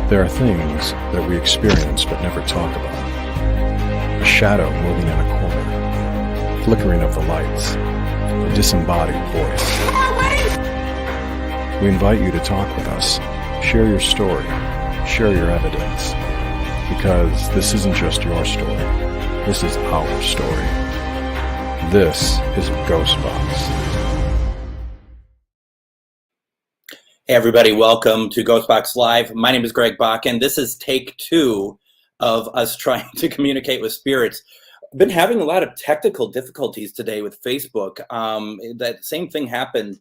There are things that we experience but never talk about. A shadow moving in a corner, flickering of the lights, a disembodied voice. We invite you to talk with us, share your story, share your evidence, because this isn't just your story, this is our story. This is GhostBox. Hey everybody, welcome to GhostBox Live. My name is Greg Bach, and this is take 2 of us trying to communicate with spirits. I've been having a lot of technical difficulties today with Facebook. That same thing happened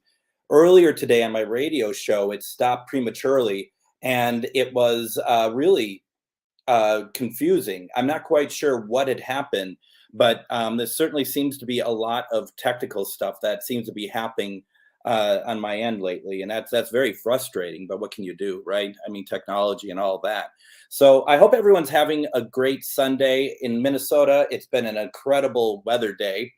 earlier today on my radio show. It stopped prematurely, and it was really confusing. I'm not quite sure what had happened, but there certainly seems to be a lot of technical stuff that seems to be happening on my end lately, and that's very frustrating, but what can you do, right? I mean, technology and all that. So I hope everyone's having a great Sunday. In Minnesota, it's been an incredible weather day,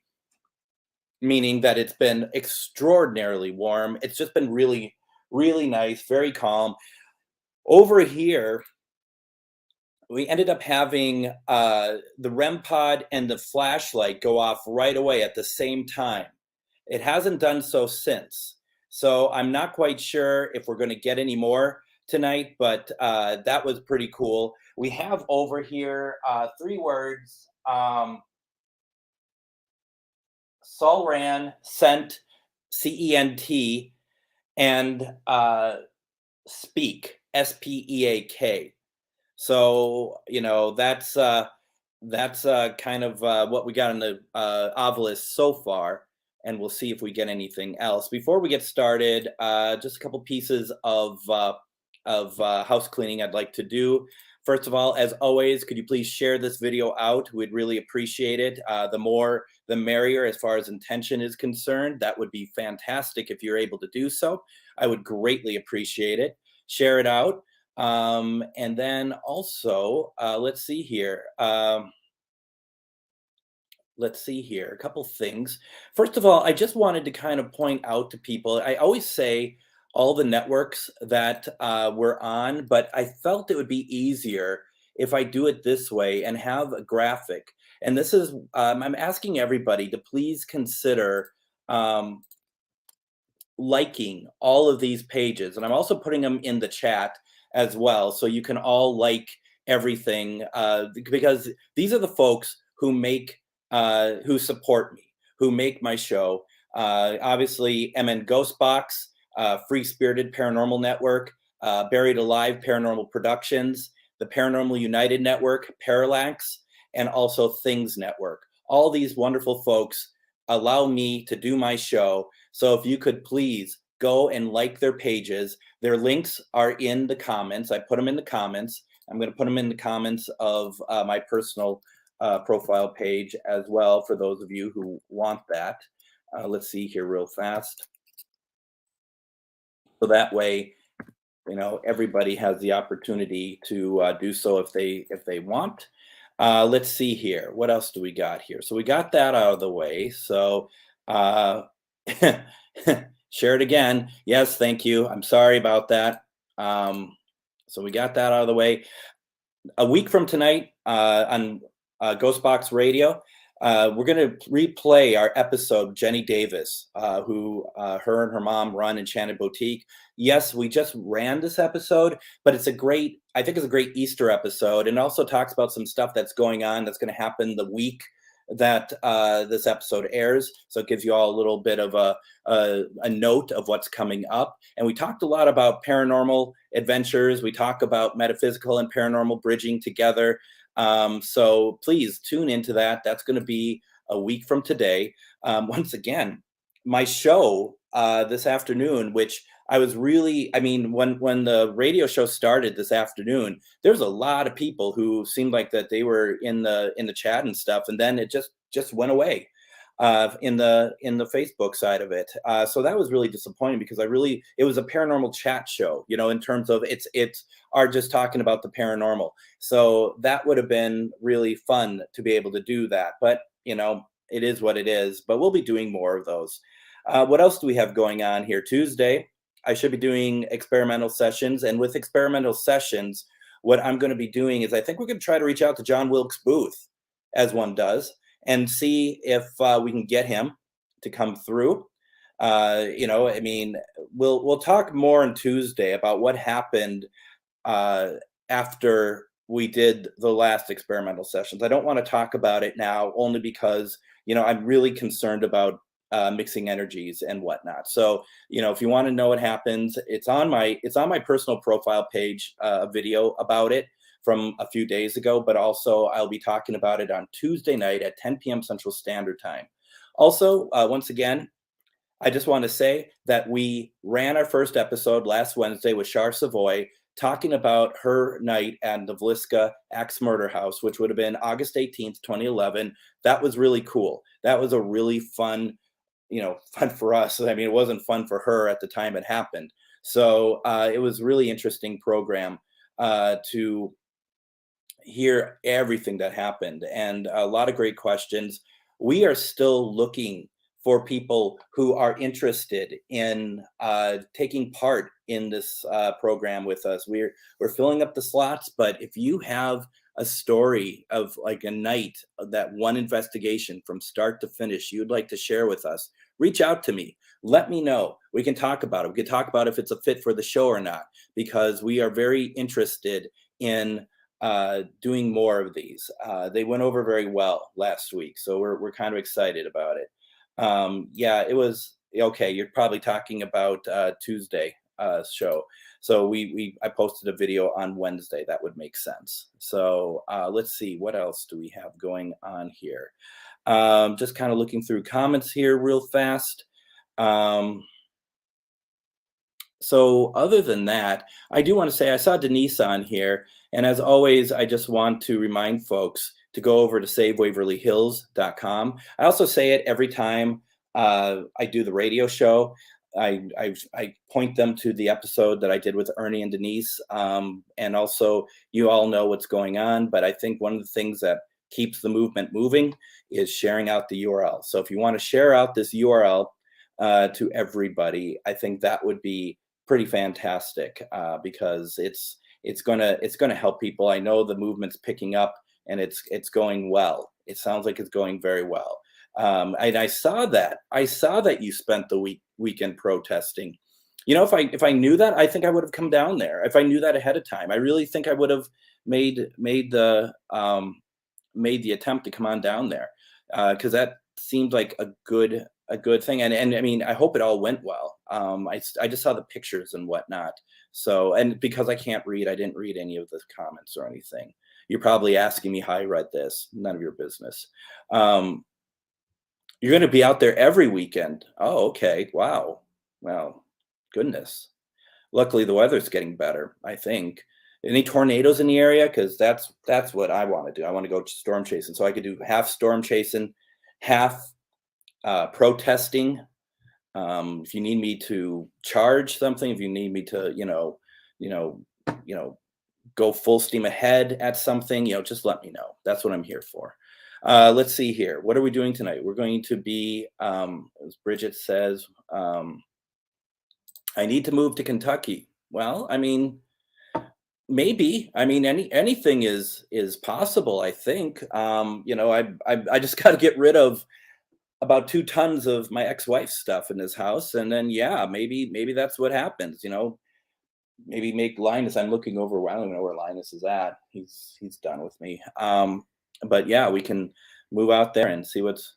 meaning that it's been extraordinarily warm. It's just been really, really nice, very calm. Over here, we ended up having the REM pod and the flashlight go off right away at the same time. It hasn't done so since. So I'm not quite sure if we're going to get any more tonight, but that was pretty cool. We have over here 3 words: Solran, Cent, C-E-N-T, and Speak, S-P-E-A-K. So, you know, that's kind of what we got on the obelisk so far. And we'll see if we get anything else. Before we get started, just a couple pieces of house cleaning I'd like to do. First of all, as always, could you please share this video out? We'd really appreciate it. The more, the merrier as far as intention is concerned. That would be fantastic if you're able to do so. I would greatly appreciate it. Share it out. And then also, let's see here. A couple things. First of all, I just wanted to kind of point out to people, I always say all the networks that we're on, but I felt it would be easier if I do it this way and have a graphic. And this is, I'm asking everybody to please consider liking all of these pages. And I'm also putting them in the chat as well, so you can all like everything, because these are the folks who who support me, who make my show. Obviously, MN GhostBox, Free Spirited Paranormal Network, Buried Alive Paranormal Productions, the Paranormal United Network, Parallax, and also Things Network. All these wonderful folks allow me to do my show. So if you could please go and like their pages. Their links are in the comments. I put them in the comments. I'm going to put them in the comments of my personal profile page as well, for those of you who want that. Let's see here real fast. So that way, you know, everybody has the opportunity to do so if they want. Let's see here. What else do we got here? So we got that out of the way. So share it again. Yes, thank you. I'm sorry about that. So we got that out of the way. A week from tonight on GhostBox Radio, we're going to replay our episode, Jenny Davis, who her and her mom run Enchanted Boutique. Yes, we just ran this episode, but I think it's a great Easter episode, and also talks about some stuff that's going on that's going to happen the week that this episode airs. So it gives you all a little bit of a note of what's coming up. And we talked a lot about paranormal adventures. We talk about metaphysical and paranormal bridging together. So please tune into that. That's going to be a week from today. Once again, my show this afternoon, which I was really, I mean, when the radio show started this afternoon, there's a lot of people who seemed like that they were in the chat and stuff, and then it just went away in the Facebook side of it. So that was really disappointing, because it was a paranormal chat show, you know, in terms of it's are just talking about the paranormal. So that would have been really fun to be able to do that. But, you know, it is what it is. But we'll be doing more of those. What else do we have going on here? Tuesday, I should be doing experimental sessions. And with experimental sessions, what I'm going to be doing is I think we're going to try to reach out to John Wilkes Booth, as one does, and see if we can get him to come through. I mean, we'll talk more on Tuesday about what happened uh, after we did the last experimental sessions. I don't want to talk about it now, only because I'm really concerned about mixing energies and whatnot. So if you want to know what happens, it's on my personal profile page, a video about it from a few days ago. But also I'll be talking about it on Tuesday night at 10 p.m. Central Standard Time. Also, once again, I just want to say that we ran our first episode last Wednesday with Char Savoy, talking about her night at the Vliska Axe Murder House, which would have been August 18th, 2011. That was really cool. That was a really fun, fun for us. I mean, it wasn't fun for her at the time it happened. So it was really interesting program to hear everything that happened, and a lot of great questions. We are still looking for people who are interested in taking part in this program with us. We're filling up the slots, but if you have a story of like a night, that one investigation from start to finish you'd like to share with us, reach out to me. Let me know. We can talk about it. We can talk about if it's a fit for the show or not, because we are very interested in doing more of these. They went over very well last week, so we're kind of excited about it. Yeah, it was okay. You're probably talking about Tuesday show. So I posted a video on Wednesday. That would make sense. So let's see, what else do we have going on here? Just kind of looking through comments here real fast. So other than that, I do want to say I saw Denise on here, and as always, I just want to remind folks to go over to savewaverlyhills.com. I also say it every time I do the radio show. I point them to the episode that I did with Ernie and Denise, and also you all know what's going on. But I think one of the things that keeps the movement moving is sharing out the URL. So if you want to share out this URL to everybody, I think that would be pretty fantastic, because it's gonna help people. I know the movement's picking up, and it's going well. It sounds like it's going very well. And I saw that you spent the weekend protesting. If I knew that, I think I would have come down there. If I knew that ahead of time, I really think I would have made the attempt to come on down there, because that seemed like a good thing. And I mean, I hope it all went well. I just saw the pictures and whatnot. So, and because I can't read, I didn't read any of the comments or anything. You're probably asking me how I read this. None of your business. You're going to be out there every weekend. Oh, okay. Wow. Well, goodness. Luckily, the weather's getting better, I think. Any tornadoes in the area? Because that's what I want to do. I want to go storm chasing. So I could do half storm chasing, half protesting. If you need me to charge something, if you need me to, go full steam ahead at something, just let me know. That's what I'm here for. Let's see here. What are we doing tonight? We're going to be, as Bridget says, I need to move to Kentucky. Well, I mean, maybe. I mean, anything is possible, I think. I just got to get rid of about 2 tons of my ex-wife's stuff in this house, and then yeah, maybe that's what happens. Maybe make Linus. I'm looking over. I don't even know where Linus is at. He's done with me. But yeah, we can move out there and see what's.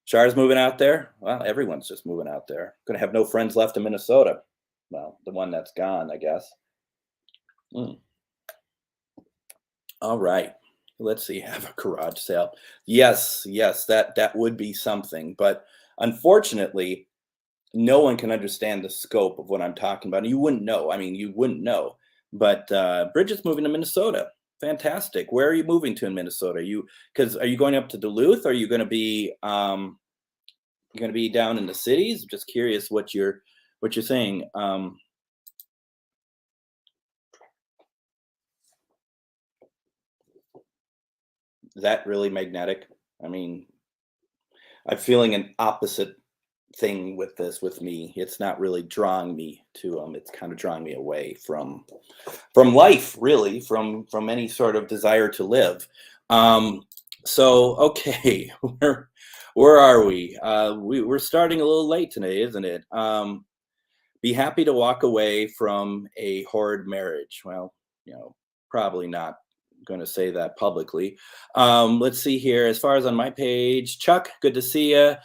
Char's moving out there. Well, everyone's just moving out there. Gonna have no friends left in Minnesota. Well, the one that's gone, I guess. All right. Let's see. Have a garage sale. Yes, that would be something. But unfortunately, no one can understand the scope of what I'm talking about. You wouldn't know. I mean, you wouldn't know. But Bridget's moving to Minnesota. Fantastic. Where are you moving to in Minnesota? Are you going up to Duluth? Or are you going to be down in the cities? I'm just curious what you're saying. Is that really magnetic? I mean, I'm feeling an opposite thing with this with me. It's not really drawing me to him. It's kind of drawing me away from life, really, from any sort of desire to live. So okay, where are we? We're starting a little late today, isn't it? Be happy to walk away from a horrid marriage. Well, probably not going to say that publicly. Let's see here. As far as on my page, Chuck, good to see you.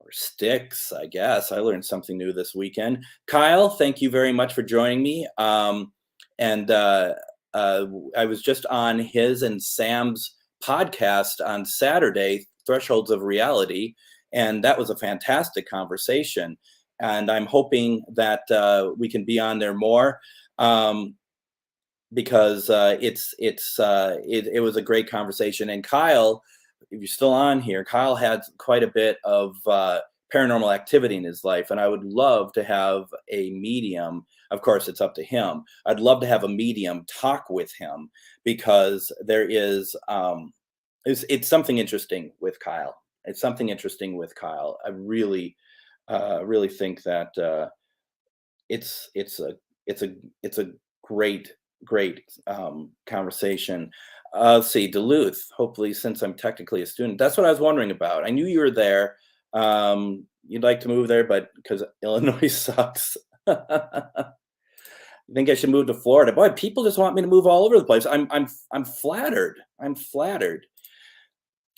Or Sticks, I guess. I learned something new this weekend. Kyle, thank you very much for joining me. And I was just on his and Sam's podcast on Saturday, Thresholds of Reality, and that was a fantastic conversation. And I'm hoping that we can be on there more. Because it was a great conversation. And Kyle, if you're still on here, Kyle had quite a bit of paranormal activity in his life, and I would love to have a medium. Of course, it's up to him. I'd love to have a medium talk with him, because there is it's something interesting with Kyle. It's something interesting with Kyle. I really think that it's a great conversation. Let's see, Duluth, hopefully, since I'm technically a student. That's what I was wondering about. I knew you were there. You'd like to move there, but because Illinois sucks. I think I should move to Florida. Boy, people just want me to move all over the place. I'm flattered. I'm flattered.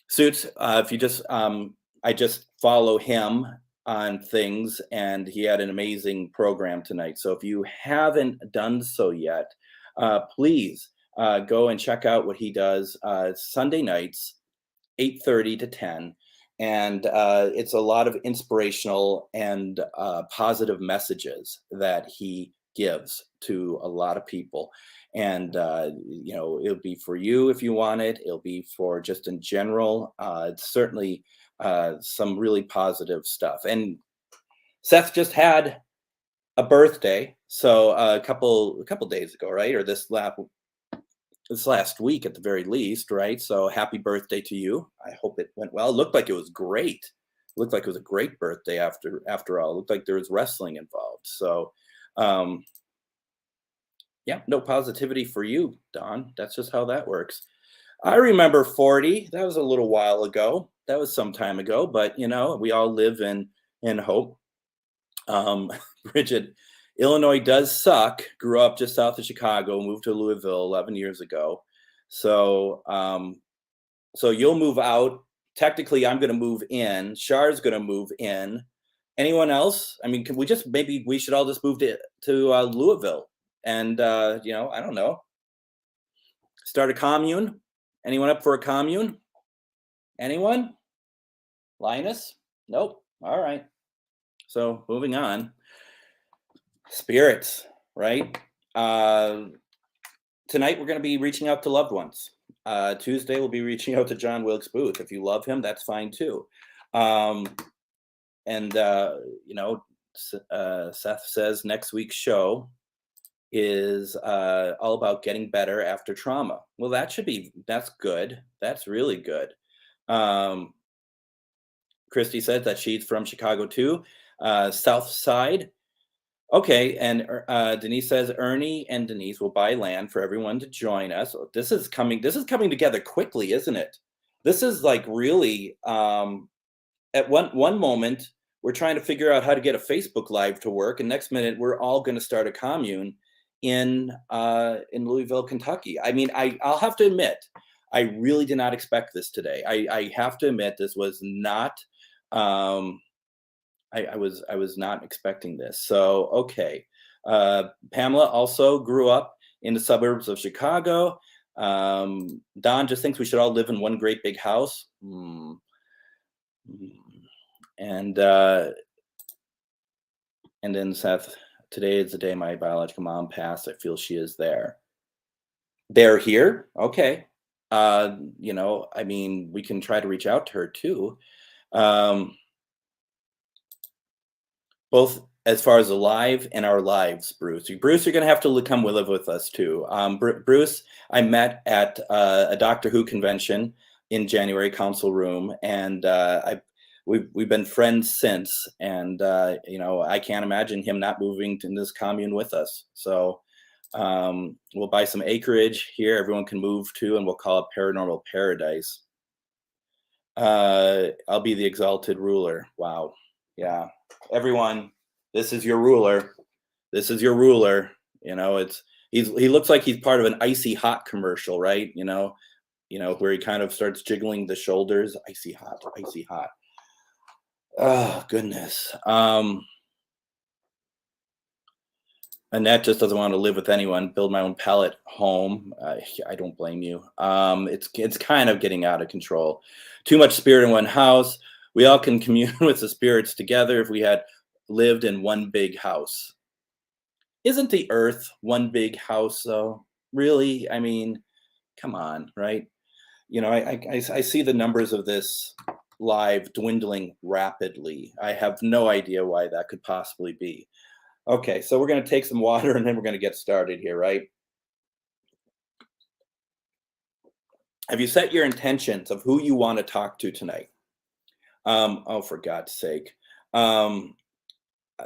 Suits, if you just I just follow him on things, and he had an amazing program tonight. So if you haven't done so yet, please go and check out what he does Sunday nights, 8:30 to 10. And it's a lot of inspirational and positive messages that he gives to a lot of people. And, it'll be for you if you want it. It'll be for just in general. It's certainly some really positive stuff. And Seth just had a birthday, so a couple days ago, right? Or this last week at the very least, right? So happy birthday to you. I hope it went well. It looked like it was great. It looked like it was a great birthday after all. It looked like there was wrestling involved. So yeah, no positivity for you, Don. That's just how that works. I remember 40. That was a little while ago. That was some time ago, but we all live in hope. Bridget, Illinois does suck. Grew up just south of Chicago, moved to Louisville 11 years ago. So you'll move out. Technically, I'm going to move in. Char's going to move in. Anyone else? I mean, maybe we should all just move to Louisville, and I don't know, start a commune. Anyone up for a commune? Anyone? Linus? Nope. All right. So moving on. Spirits, right? Tonight we're going to be reaching out to loved ones. Tuesday we'll be reaching out to John Wilkes Booth. If you love him, that's fine too. Seth says next week's show is all about getting better after trauma. Well, that's good. That's really good. Christy said that she's from Chicago too. South Side. Okay, and Denise says Ernie and Denise will buy land for everyone to join us. This is coming together quickly, isn't it? This is like really at one moment we're trying to figure out how to get a Facebook Live to work, and next minute we're all going to start a commune in Louisville, Kentucky. I mean, I'll have to admit, I really did not expect this today. I have to admit, this was not. I was not expecting this. So okay, Pamela also grew up in the suburbs of Chicago. Don just thinks we should all live in one great big house. And then Seth, today is the day my biological mom passed. I feel she is there. They're here. Okay. I mean, we can try to reach out to her too. Both as far as alive and our lives, Bruce. Bruce, you're going to have to come live with us too. Bruce, I met at a Doctor Who convention in January, council room, and we've been friends since, and I can't imagine him not moving to this commune with us. So we'll buy some acreage here. Everyone can move to, and we'll call it Paranormal Paradise. I'll be the exalted ruler. Wow. Yeah. Everyone, this is your ruler. This is your ruler. He looks like he's part of an Icy Hot commercial, right? Where he kind of starts jiggling the shoulders. Icy Hot, Icy Hot. Oh goodness. Annette just doesn't want to live with anyone. Build my own pallet home. I don't blame you. It's kind of getting out of control. Too much spirit in one house. We all can commune with the spirits together if we had lived in one big house. Isn't the earth one big house though? Really? I mean, come on, right? I see the numbers of this live dwindling rapidly. I have no idea why that could possibly be. Okay, so we're going to take some water and then we're going to get started here, right? Have you set your intentions of who you want to talk to tonight? Oh, for God's sake.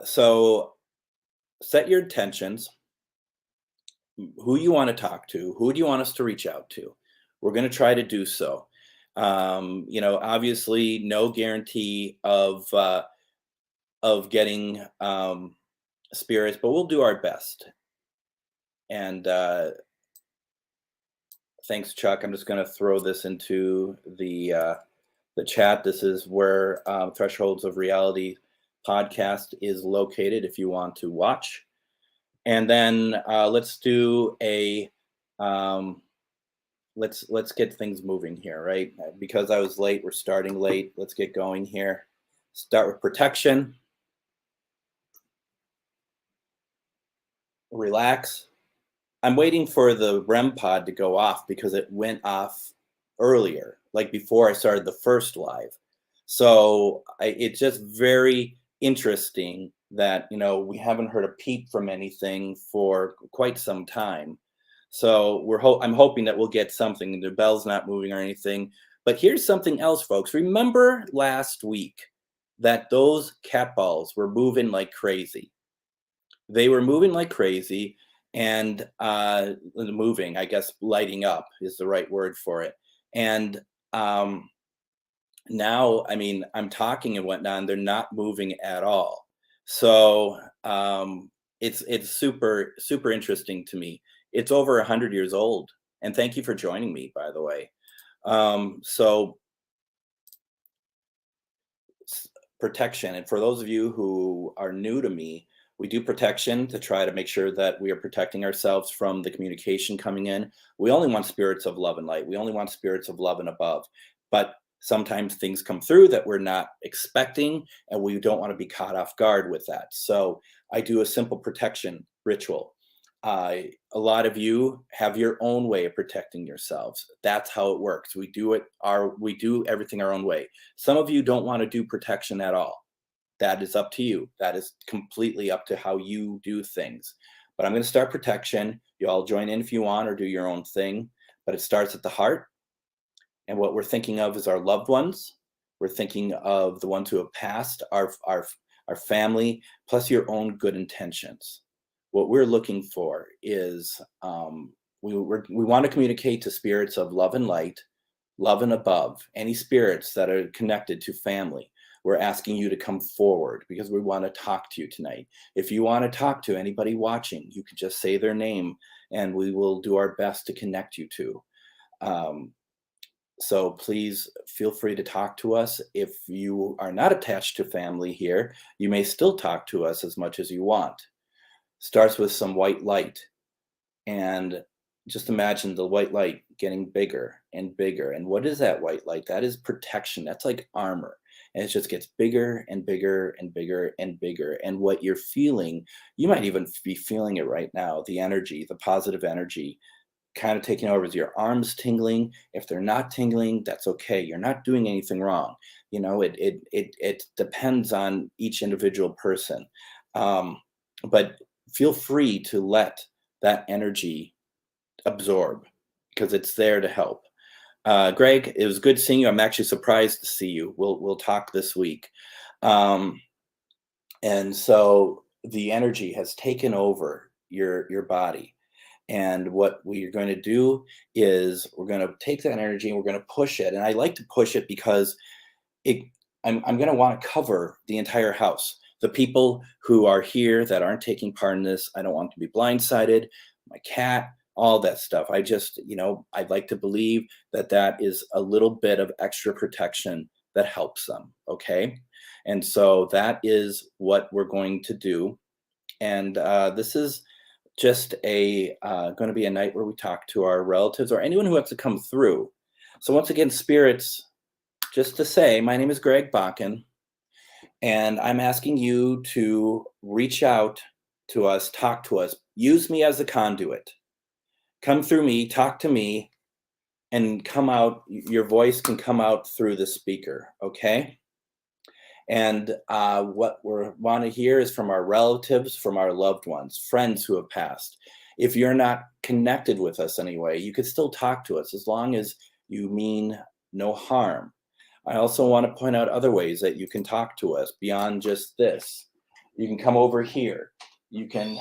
So set your intentions, who you want to talk to, who do you want us to reach out to? We're going to try to do so. Obviously no guarantee of getting spirits, but we'll do our best. And thanks, Chuck. I'm just going to throw this into the chat. This is where Thresholds of Reality podcast is located if you want to watch. And then let's do a let's get things moving here, right? Because I was late, we're starting late. Let's get going here. Start with protection. Relax. I'm waiting for the REM pod to go off because it went off earlier, like before I started the first live. So it's just very interesting that, we haven't heard a peep from anything for quite some time. So I'm hoping that we'll get something. The bell's not moving or anything. But here's something else, folks. Remember last week that those cat balls were moving like crazy. They were moving like crazy, and moving, I guess, lighting up is the right word for it. And now, I mean, I'm talking and whatnot, and they're not moving at all. So it's super, super interesting to me. It's over 100 years old. And thank you for joining me, by the way. So protection. And for those of you who are new to me, we do protection to try to make sure that we are protecting ourselves from the communication coming in. We only want spirits of love and light. We only want spirits of love and above. But sometimes things come through that we're not expecting, and we don't want to be caught off guard with that. So I do a simple protection ritual. A lot of you have your own way of protecting yourselves. That's how it works. We do everything our own way. Some of you don't want to do protection at all. That is up to you. That is completely up to how you do things. But I'm going to start protection. You all join in if you want or do your own thing. But it starts at the heart. And what we're thinking of is our loved ones. We're thinking of the ones who have passed, our family, plus your own good intentions. What we're looking for is we want to communicate to spirits of love and light, love and above, any spirits that are connected to family. We're asking you to come forward because we want to talk to you tonight. If you want to talk to anybody watching, you can just say their name and we will do our best to connect you to. So please feel free to talk to us. If you are not attached to family here, you may still talk to us as much as you want. Starts with some white light, and just imagine the white light getting bigger and bigger. And what is that white light? That is protection. That's like armor. And it just gets bigger and bigger and bigger and bigger. And what you're feeling, you might even be feeling it right now, the energy, the positive energy kind of taking over. Is your arms tingling? If they're not tingling, that's okay. You're not doing anything wrong. It depends on each individual person. But feel free to let that energy absorb because it's there to help. Greg, it was good seeing you. I'm actually surprised to see you. We'll talk this week. And so the energy has taken over your body. And what we're going to do is we're going to take that energy and we're going to push it. And I like to push it because it I'm going to want to cover the entire house. The people who are here that aren't taking part in this, I don't want to be blindsided. My cat, all that stuff. I just, I'd like to believe that that is a little bit of extra protection that helps them. Okay. And so that is what we're going to do. And this is just going to be a night where we talk to our relatives or anyone who has to come through. So once again, spirits, just to say, my name is Greg Bakken, and I'm asking you to reach out to us, talk to us, use me as a conduit. Come through me, talk to me, and come out. Your voice can come out through the speaker, okay? And what we want to hear is from our relatives, from our loved ones, friends who have passed. If you're not connected with us anyway, you could still talk to us as long as you mean no harm. I also want to point out other ways that you can talk to us beyond just this. You can come over here. You can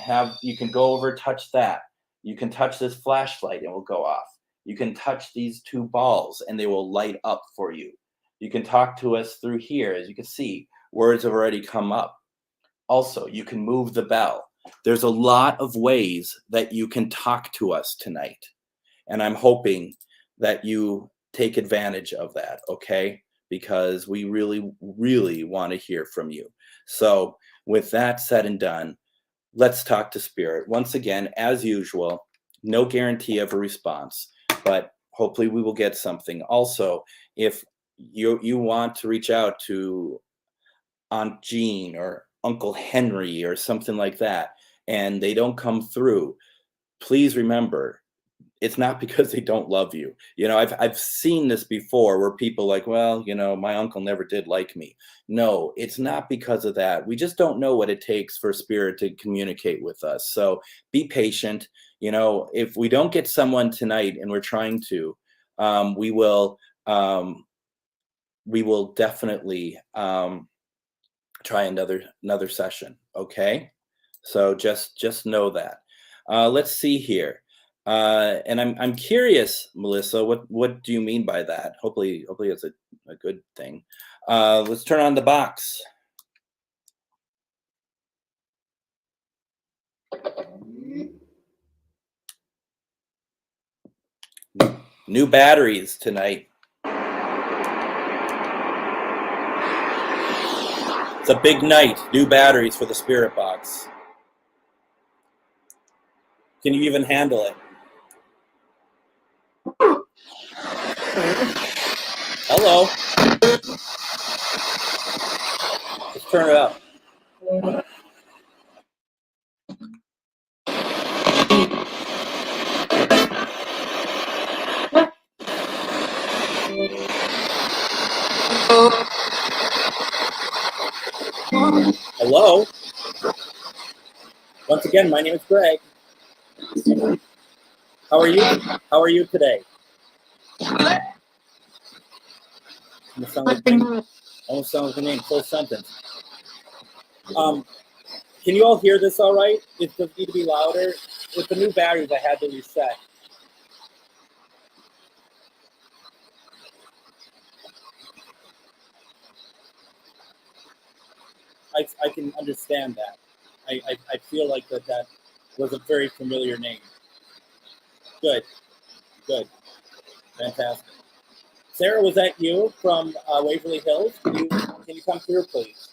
go over, touch that. You can touch this flashlight and it will go off. You can touch these two balls and they will light up for you. You can talk to us through here. As you can see, words have already come up. Also, you can move the bell. There's a lot of ways that you can talk to us tonight. And I'm hoping that you take advantage of that, okay? Because we really, really want to hear from you. So with that said and done, let's talk to spirit. Once again, as usual, no guarantee of a response, but hopefully we will get something. Also, if you want to reach out to Aunt Jean or Uncle Henry or something like that, and they don't come through, please remember, it's not because they don't love you. I've seen this before where people like, well, my uncle never did like me. No, it's not because of that. We just don't know what it takes for spirit to communicate with us. So be patient. If we don't get someone tonight and we're trying to, we will definitely try another session. Okay. So just know that. Let's see here. And I'm curious, Melissa, what do you mean by that? Hopefully it's a good thing. Let's turn on the box. New batteries tonight. It's a big night. New batteries for the spirit box. Can you even handle it? Hello. Let's turn it up. Hello. Once again, my name is Greg. How are you? How are you today? Almost sound like the name. Full sentence. Can you all hear this all right? It does need to be louder. With the new batteries, I had to reset. I can understand that. I feel like that was a very familiar name. Good. Fantastic. Sarah, was that you from Waverly Hills? Can you come through, please?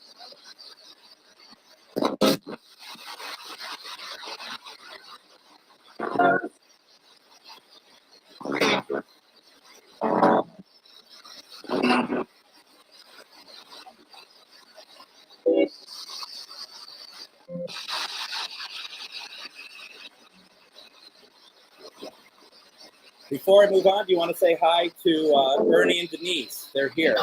Before I move on, do you want to say hi to Ernie and Denise? They're here.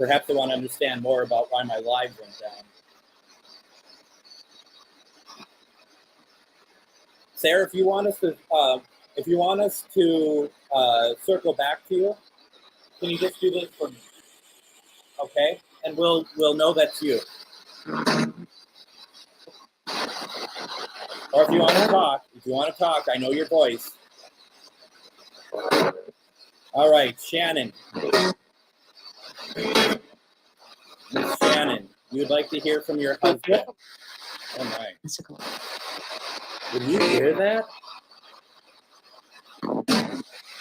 Perhaps they want to understand more about why my live went down. Sarah, if you want us to circle back to you, can you just do this for me? Okay, and we'll know that's you. Or if you want to talk, I know your voice. All right, Shannon. Miss Shannon, you'd like to hear from your husband. Oh my. Did you hear that?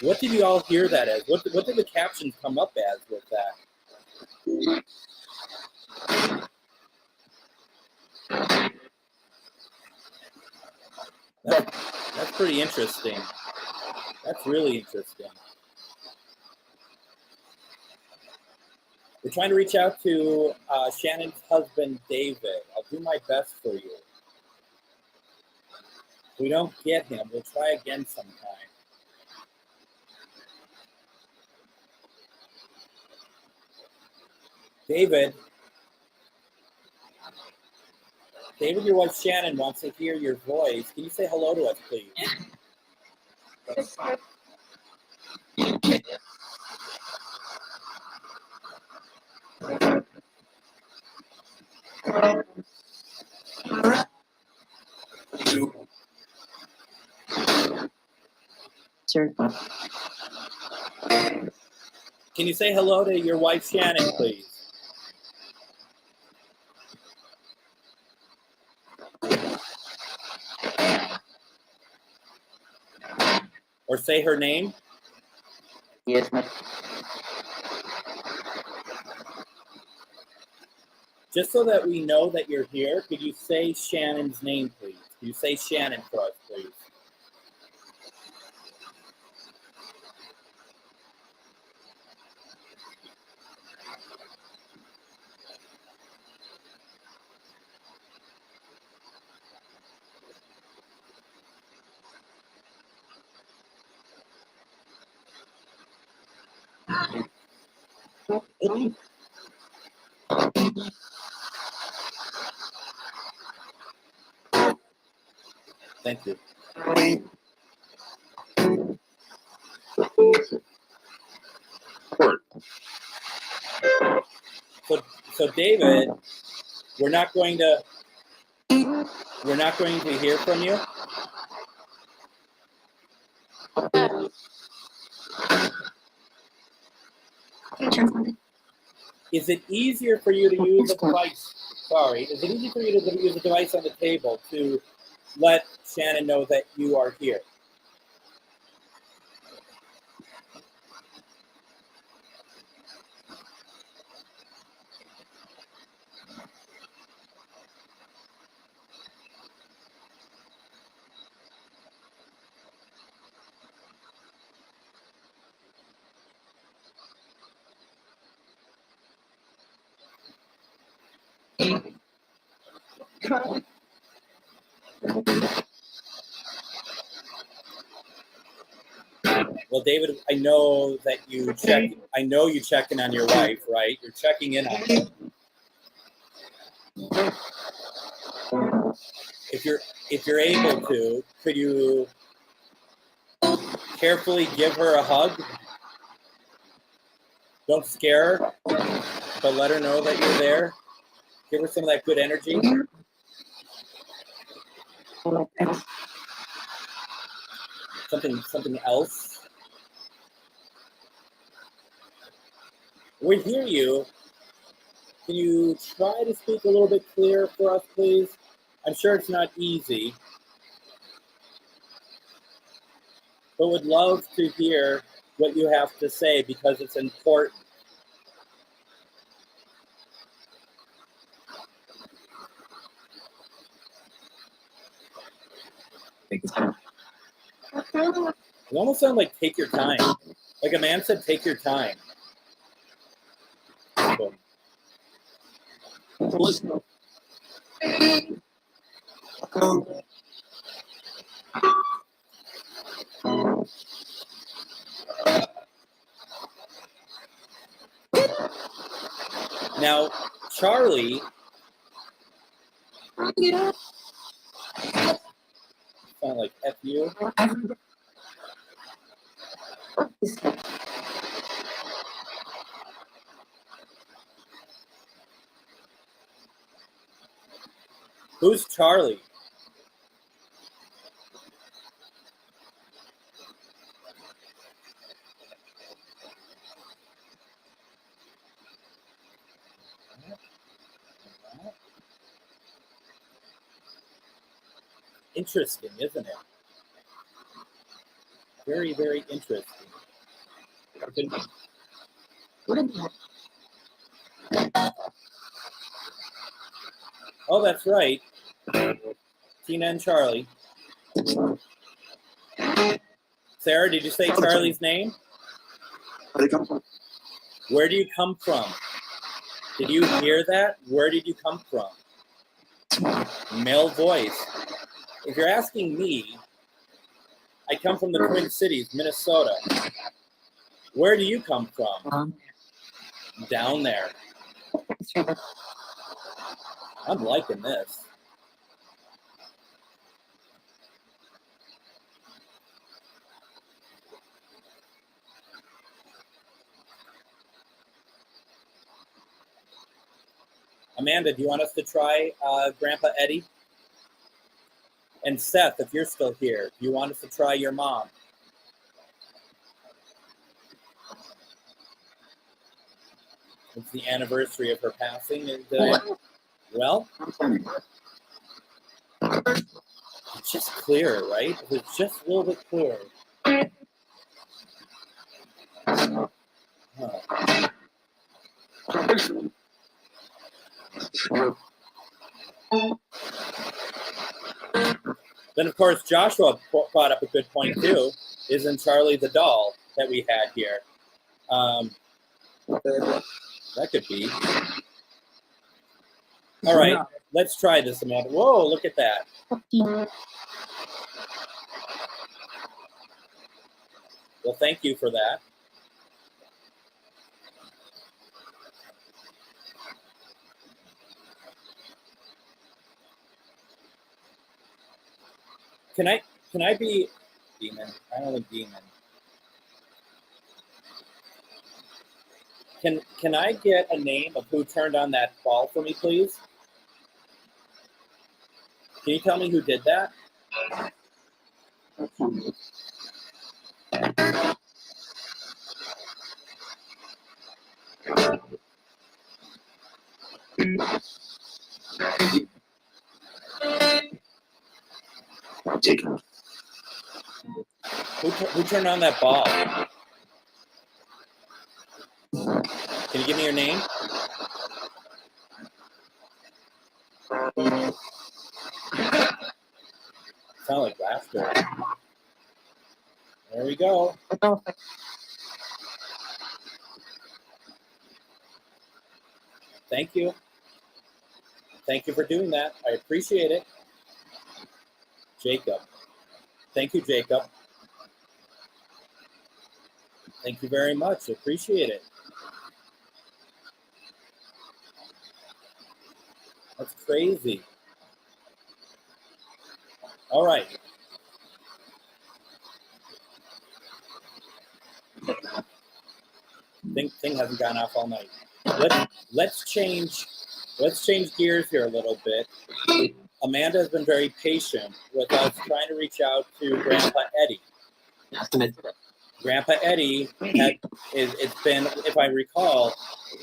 What did you all hear that as? What did the captions come up as with that? That's pretty interesting. That's really interesting. We're trying to reach out to Shannon's husband, David. I'll do my best for you. If we don't get him, we'll try again sometime. David, your wife Shannon wants to hear your voice. Can you say hello to us, please? Sure. Can you say hello to your wife Shannon, please? Or say her name? Yes, ma'am. Just so that we know that you're here, could you say Shannon's name, please? Could you say Shannon for us, please? Thank you. So David, we're not going to hear from you. Is it easier for you to use a device? Sorry, is it easy for you to use a device on the table to let Shannon know that you are here? Well, David, I know that you check. I know you check in on your wife, right? You're checking in on her. If you're able to, could you carefully give her a hug? Don't scare her, but let her know that you're there. Give her some of that good energy. Something else. We hear you. Can you try to speak a little bit clearer for us, please? I'm sure it's not easy, but would love to hear what you have to say because it's important. You almost sound like take your time. Like a man said, take your time. Cool. Now, Charlie, sound like F you. Who's Charlie? Interesting, isn't it? Very, very interesting. Oh, that's right. Tina and Charlie. Sarah, did you say Charlie's name? Where they come from? Where do you come from? Did you hear that? Where did you come from? Male voice. If you're asking me, I come from the Twin Cities, Minnesota. Where do you come from? Down there. I'm liking this. Amanda, do you want us to try Grandpa Eddie? And Seth, if you're still here, do you want us to try your mom? It's the anniversary of her passing. And, well, it's just clearer, right? It's just a little bit clearer. Huh. Then, of course, Joshua brought up a good point, too, isn't Charlie the doll that we had here? That could be. All right, let's try this, Amanda. Whoa, look at that. Well, thank you for that. Can I be demon? I don't like demon. Can I get a name of who turned on that ball for me, please? Can you tell me who did that? Who turned on that ball? Can you give me your name? Sound like laughter. There we go. Thank you. Thank you for doing that. I appreciate it. Jacob. Thank you, Jacob. Thank you very much. Appreciate it. That's crazy. All right. Thing hasn't gone off all night. Let's change gears here a little bit. Amanda has been very patient with us trying to reach out to Grandpa Eddie. Grandpa Eddie it's been, if I recall,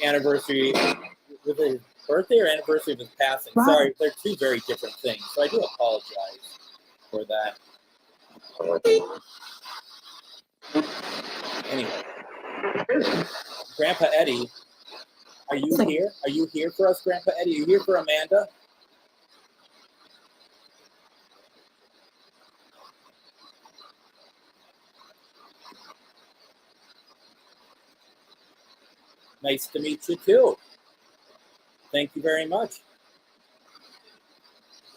anniversary, was it his birthday or anniversary of his passing? Wow. Sorry, they're two very different things, so I do apologize for that. Anyway, Grandpa Eddie, are you here? Are you here for us, Grandpa Eddie? Are you here for Amanda? Nice to meet you too. Thank you very much.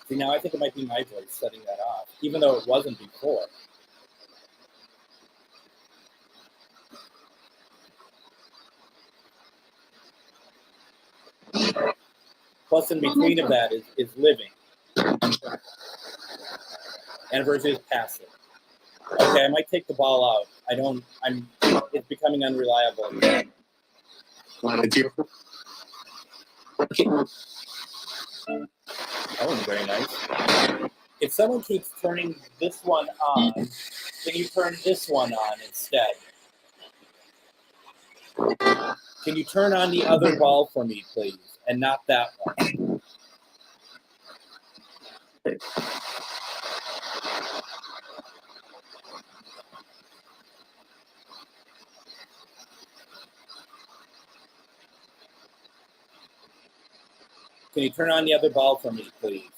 See, now I think it might be my voice setting that off, even though it wasn't before. plus in between of that is living. Anniversary is passive. Okay, I might take the ball out. It's becoming unreliable again. Okay. That was very nice. If someone keeps turning this one on, can you turn this one on instead? Can you turn on the other ball for me, please, and not that one? Can you turn on the other ball for me, please?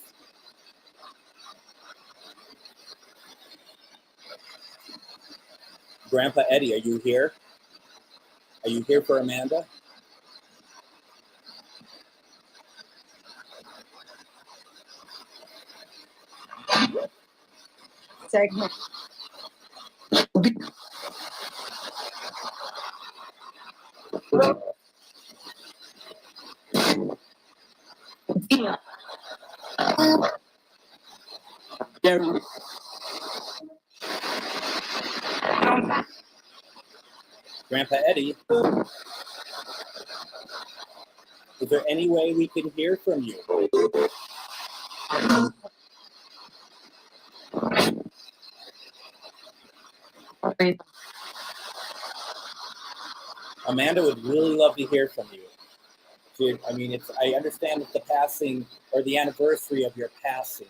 Grandpa Eddie, are you here? Are you here for Amanda? Segment. Grandpa Eddie, is there any way we can hear from you? Amanda would really love to hear from you. I understand it's the passing or the anniversary of your passing.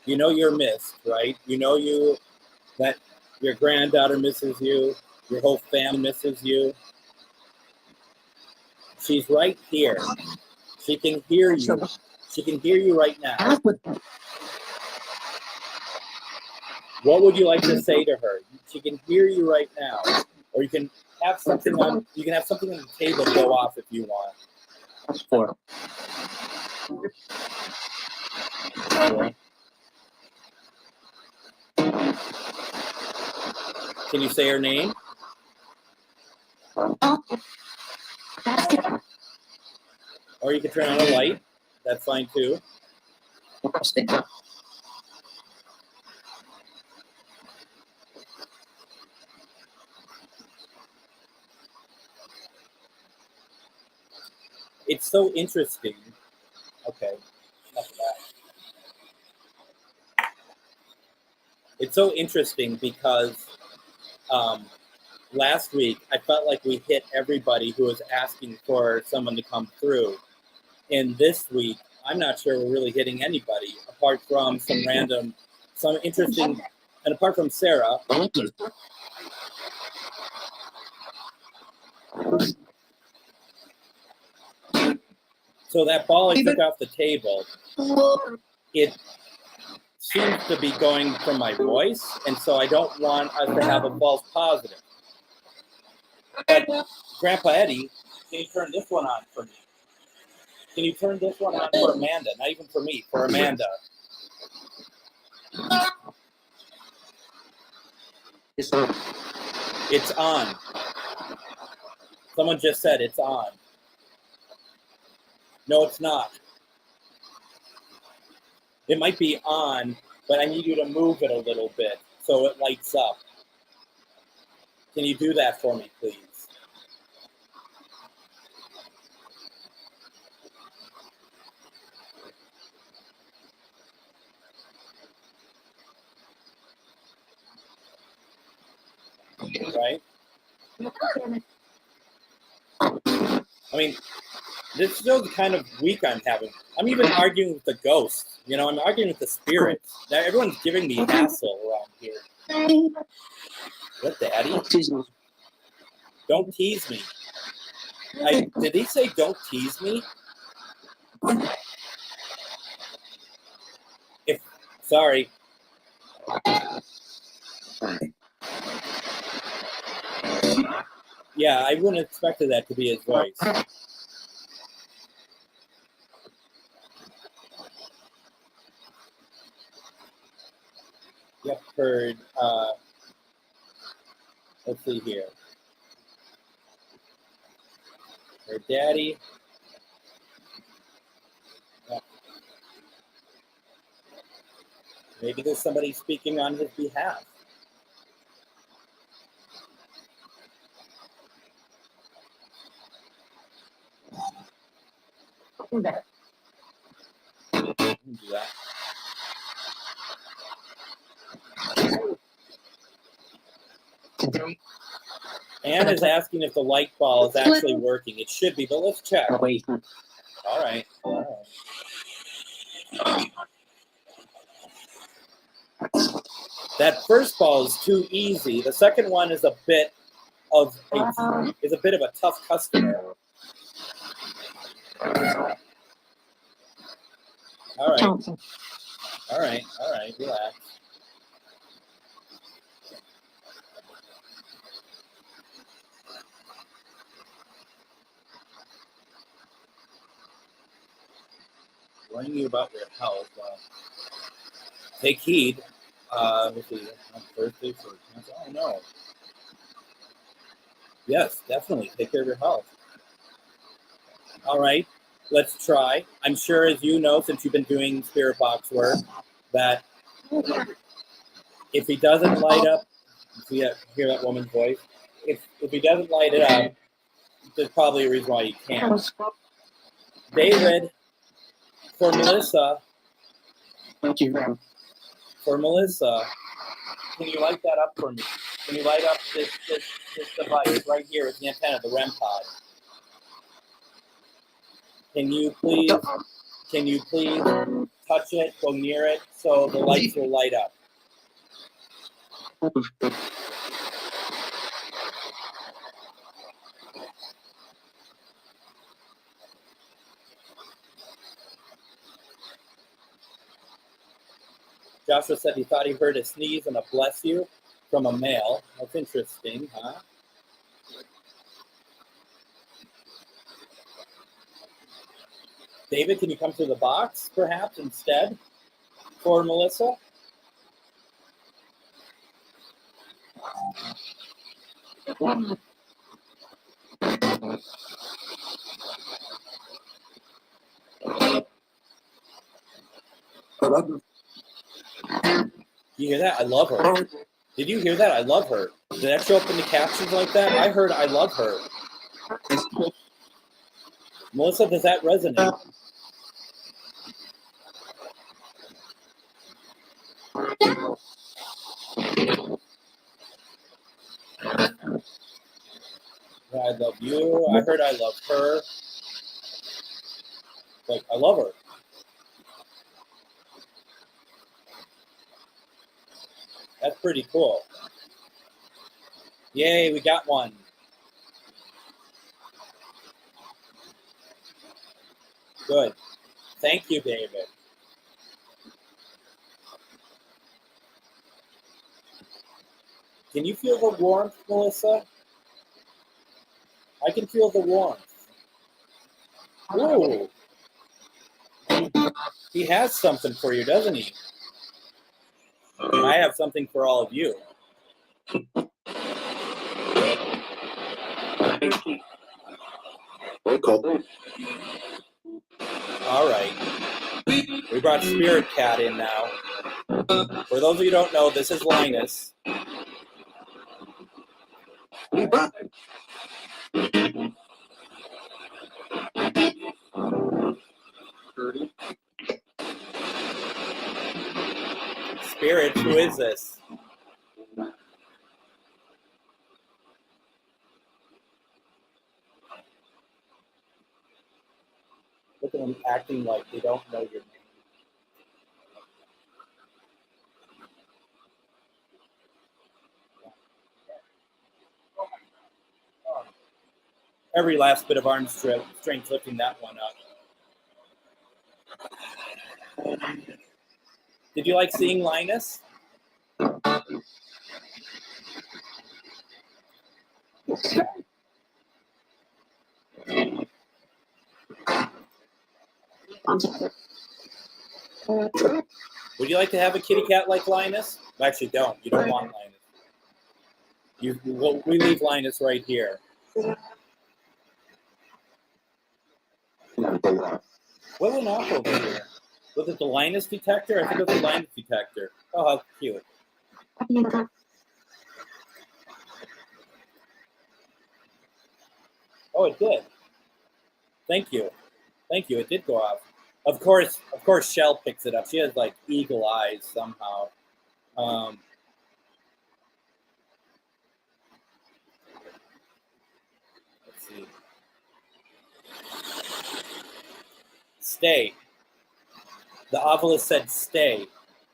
You know you're missed, right? You know that your granddaughter misses you, your whole family misses you. She's right here. She can hear you. She can hear you right now. What would you like to say to her? She can hear you right now. Or you can have something on the table go off if you want. Four. Can you say her name? Or you can turn on a light. That's fine too. It's so interesting. Okay, enough of that. It's so interesting because last week I felt like we hit everybody who was asking for someone to come through. And this week, I'm not sure we're really hitting anybody apart from some interesting, and apart from Sarah. So that ball I took off the table, it seems to be going from my voice, and so I don't want us to have a false positive. But Grandpa Eddie, can you turn this one on for me? Can you turn this one on for Amanda? Not even for me, for Amanda. It's on. Someone just said it's on. No, it's not. It might be on, but I need you to move it a little bit so it lights up. Can you do that for me, please? Right? I mean, this shows the kind of week I'm having. I'm even arguing with the ghosts. You know, I'm arguing with the spirits. Everyone's giving me hassle around here. What, Daddy? Don't tease me. Did he say don't tease me? Sorry. Yeah, I wouldn't have expected that to be his voice. Yep, heard. Let's see here. Her daddy. Yeah. Maybe there's somebody speaking on his behalf. Do that. You can do that. Today, Anne is asking if the light ball is actually working. It should be, but let's check. wait. All right. That first ball is too easy. The second one is a bit of a tough customer. All right, relax. Warning you about your health. Take heed. Let's see, on Thursday for cancer. Oh no. Yes, definitely. Take care of your health. All right, let's try. I'm sure, as you know, since you've been doing spirit box work, that if he doesn't light up, hear that woman's voice. If he doesn't light it up, there's probably a reason why you can't. David, for Melissa, Thank you. can you light that up for me? Can you light up this device right here with the antenna, the REM pod? Can you please touch it, go near it, so the lights will light up? Joshua said he thought he heard a sneeze and a bless you from a male. That's interesting, huh? David, can you come to the box, perhaps, instead for Melissa? You hear that? I love her. Did you hear that? I love her. Did that show up in the captions like that? I heard I love her. Melissa, does that resonate? I love you. I heard I love her. Like, I love her. That's pretty cool. Yay, we got one. Good. Thank you, David. Can you feel the warmth, Melissa? I can feel the warmth. Ooh. He has something for you, doesn't he? And I have something for all of you. All right. We brought Spirit Cat in now. For those of you who don't know, this is Linus. Spirit, who is this? Look at them acting like they don't know your name. Every last bit of arm strength lifting that one up. Did you like seeing Linus? Would you like to have a kitty cat like Linus? Actually, don't. You don't want Linus. We leave Linus right here. What went off over here? Was it the Linus detector? I think it was the Linus detector. Oh, how cute. Oh, it did. Thank you. Thank you. It did go off. Of course, Shell picks it up. She has like eagle eyes somehow. Let's see. Stay. The obelisk said stay,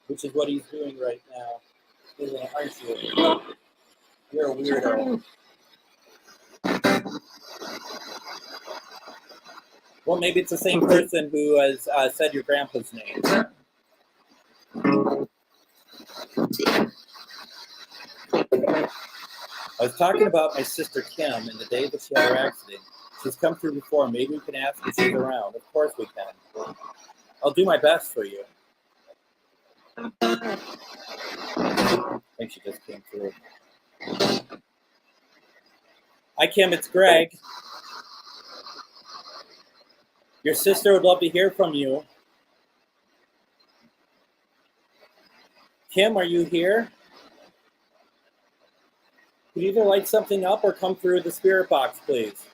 which is what he's doing right now. Aren't you? You're a weirdo. Well, maybe it's the same person who has said your grandpa's name. I was talking about my sister Kim and the day that she had her accident. She's come through before. Maybe we can ask if she's around. Of course we can. I'll do my best for you. I think she just came through. Hi, Kim. It's Greg. Your sister would love to hear from you. Kim, are you here? Could you either light something up or come through the spirit box, please?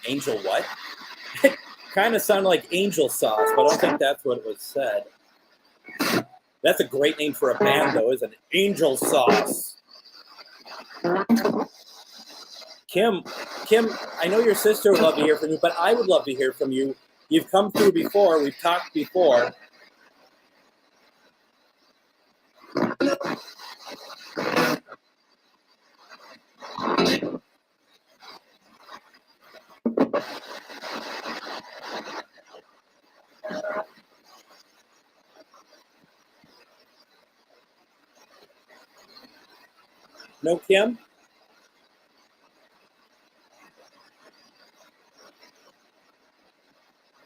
Angel what? It kind of sounded like angel sauce, but I don't think that's what it was said. That's a great name for a band, though, isn't it? Angel Sauce. Kim, I know your sister would love to hear from you, but I would love to hear from you. You've come through before. We've talked before. No, Kim?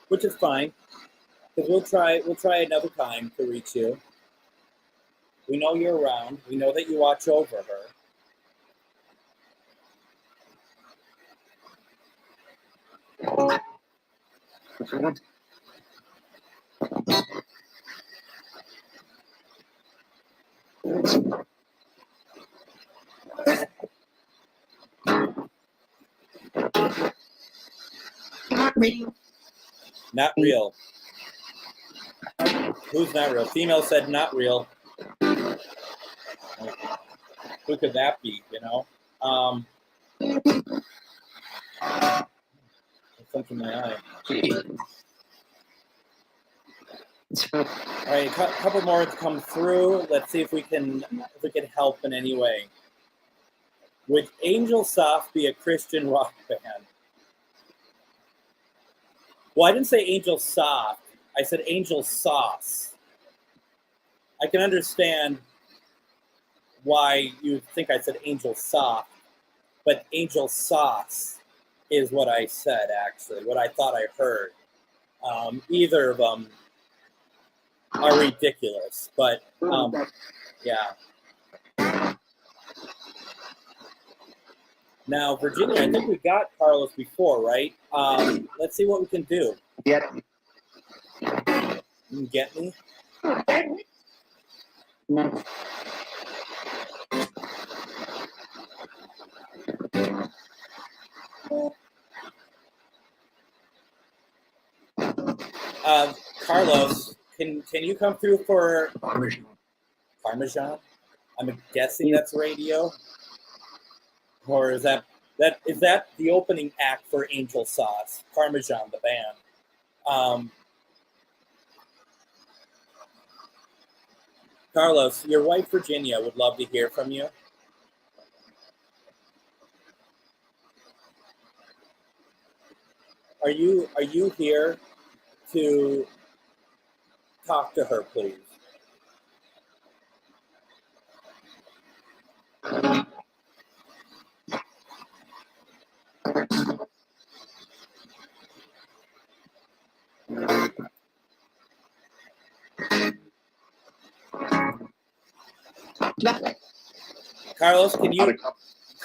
Which is fine, because we'll try another time to reach you. We know you're around. We know that you watch over her. Not real. Who's not real? Female said not real. Who could that be, you know? Something in my eye. All right, a couple more to come through. Let's see if we can help in any way. Would Angel Soft be a Christian rock band? Well, I didn't say Angel Soft. I said Angel Sauce. I can understand why you think I said Angel Soft, but Angel Sauce is what I said, actually, what I thought I heard. Either of them are ridiculous, but yeah. Now, Virginia, I think we got Carlos before, right? Let's see what we can do. Yeah. You can get me? No. Carlos, can you come through for Parmesan? I'm guessing that's radio, or is that the opening act for Angel Sauce? Parmesan, the band. Carlos, your wife Virginia would love to hear from you. Are you here? to talk to her, please?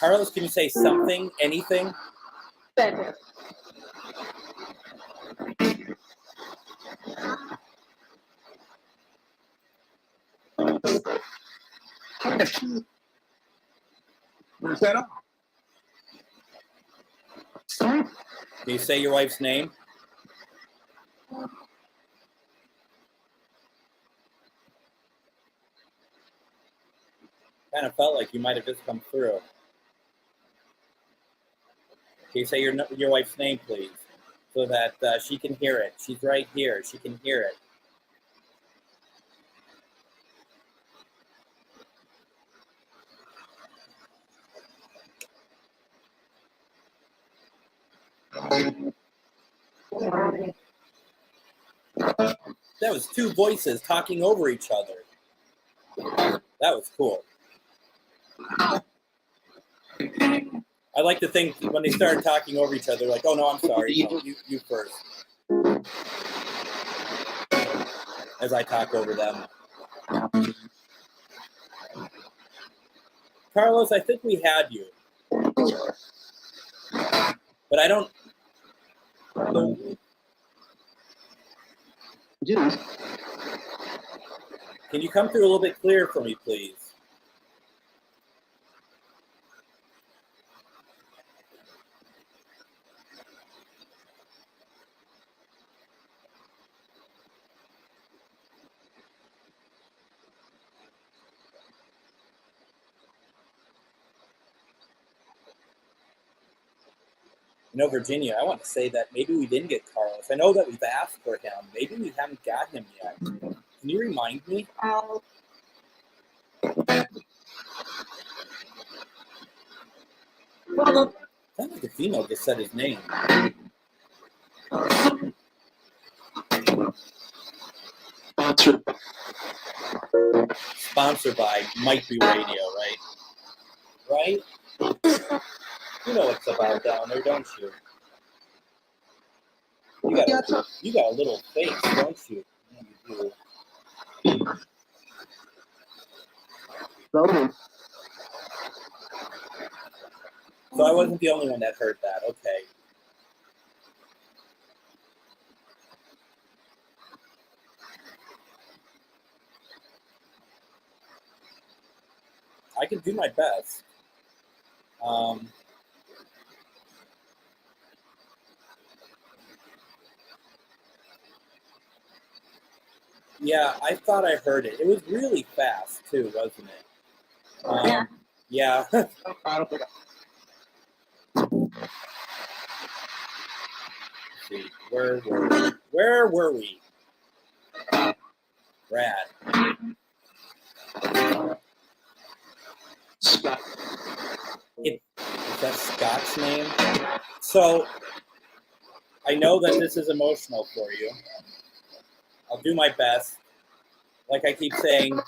Carlos, can you say something, anything? Better. Where's that up? Can you say your wife's name? Kind of felt like you might have just come through. Can you say your wife's name, please, so that she can hear it? She's right here. She can hear it. That was two voices talking over each other. That was cool. I like to think when they started talking over each other, like, oh no, I'm sorry. No, you first. As I talk over them. Carlos, I think we had you. But I don't. Can you come through a little bit clearer for me, please? You know, Virginia, I want to say that maybe we didn't get Carlos. I know that we've asked for him. Maybe we haven't got him yet. Can you remind me? Well, Sounds like the female just said his name. Sponsored by Might Be Radio, right? Right? You know what's about down there, don't you? You got a little face, don't you? Yeah, you do. So I wasn't the only one that heard that. Okay. I can do my best. Yeah, I thought I heard it. It was really fast too, wasn't it? Yeah. Let's see, where were we? Brad. Is that Scott's name? So I know that this is emotional for you. I'll do my best. Like I keep saying,